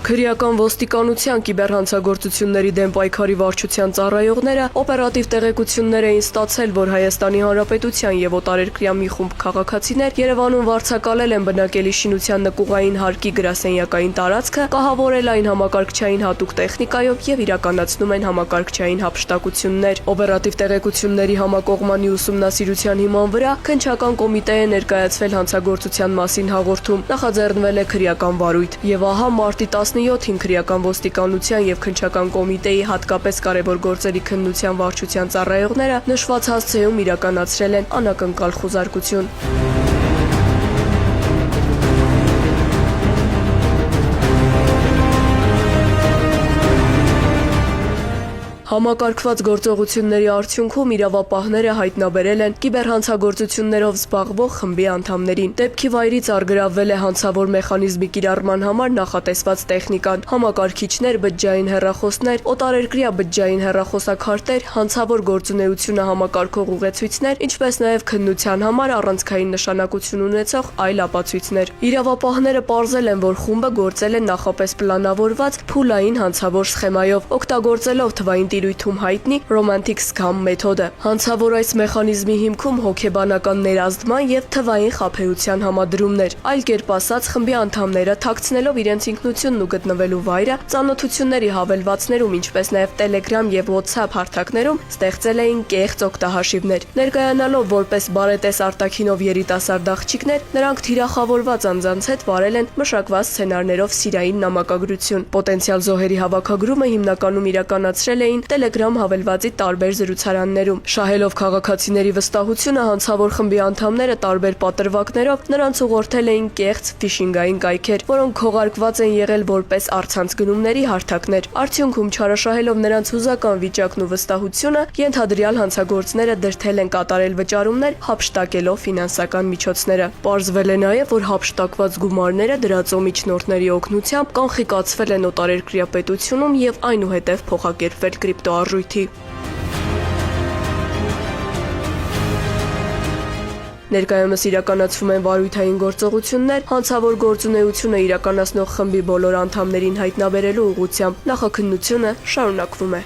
Քրեական ոստիկանության կիբերհանցագործությունների դեմ պայքարի վարչության ծառայողները օպերատիվ տեղեկություններ էին ստացել, որ Հայաստանի Հանրապետության եւ օտարերկրյա մի խումբ քաղաքացիներ Երևանում վարձակալել են բնակելի շինության նկուղային հարկի գրասենյակային տարածքը, կահավորել այն համակարգչային հատուկ տեխնիկայով եւ իրականացնում են համակարգչային հափշտակություններ։ Օպերատիվ տեղեկությունների համակողմանի ուսումնասիրության հիման վրա քննչական կոմիտե է ներկայացվել հանցագործության մասին հաղորդում, նախաձեռնվել է քրեական վարույթ եւ ահա մարտի 17-ին քրեական ոստիկանության եւ քննչական կոմիտեի հատկապես կարևոր գործերի քննության վարչության ծառայողները նշված հասցեում իրականացրել են անակնկալ խուզարկություն։ Համակարգված գործողությունների արդյունքում իրավապահները հայտնաբերել են կիբերհանցագործություններով զբաղվող խմբի անդամներին։ Դեպքի վայրից առգրավվել է հանցավոր մեխանիզմի կիրառման համար նախատեսված տեխնիկան, համակարգիչներ, բջջային հեռախոսներ, օտարերկրյա բջջային հեռախոսակարգեր, հանցավոր գործունեությունը համակարգող ուղեցույցներ, ինչպես նաև քննության համար առանցքային նշանակություն ունեցող այլ ապացույցներ։ Իրավապահները պարզել են, որ խումբը գործել է նախապես պլանավորված փուլային հանցավոր սխեմայով, օգտագործելով թվային տիրույթում հայտնի romantic scam մեթոդը։ Հանցավոր այս մեխանիզմի հիմքում հոգեբանական ներազդման եւ թվային խաբեության համադրումներ։ Այլ կերպ ասած, խմբի անդամները թաքցնելով իրենց ինքնությունն ու գտնվելու վայրը, ծանոթությունների հավելվածներում, ինչպես նաեւ Telegram եւ WhatsApp հարթակներում ստեղծել էին կեղծ օգտահաշիվներ։ Ներկայանալով որպես բարետես արտաքինով երիտասարդ աղջիկներ, նրանք թիրախավորված անձանց հետ վարել են մշակված սցենարներով սիրային նամակագրություն։ Պոտենցիալ զոհերի հավաքագրումը հիմնականում իրականացրել էին Telegram հավելվածի տարբեր զրուցարաններում։ Շահելով քաղաքացիների վստահությունը, հանցավոր խմբի անդամները տարբեր պատրվակներով նրանց ուղղորդել էին կեղծ ֆիշինգային կայքեր, որոնք քողարկված են եղել որպես առցանց գնումների հարթակներ։ Արդյունքում չարաշահելով նրանց հուզական վիճակն ու վստահությունը, ենթադրյալ հանցագործները դրդել են կատարել վճարումներ, հափշտակելով ֆինանսական միջոցները։ Պարզվել է նաև, որ հափշտակված գումարները դրածո միջնորդների օգնությամբ կանխիկացվել են օտարերկրյա պետությունում եւ այնուհետև փոխակերպվել կրիպտոարժույթի։ Ներկայումս իրականացվում են վարույթային գործողություններ, հանցավոր գործունեությունը իրականացնող խմբի բոլոր անդամներին հայտնաբերելու ուղղությամբ նախաքննությունը շարունակվում է։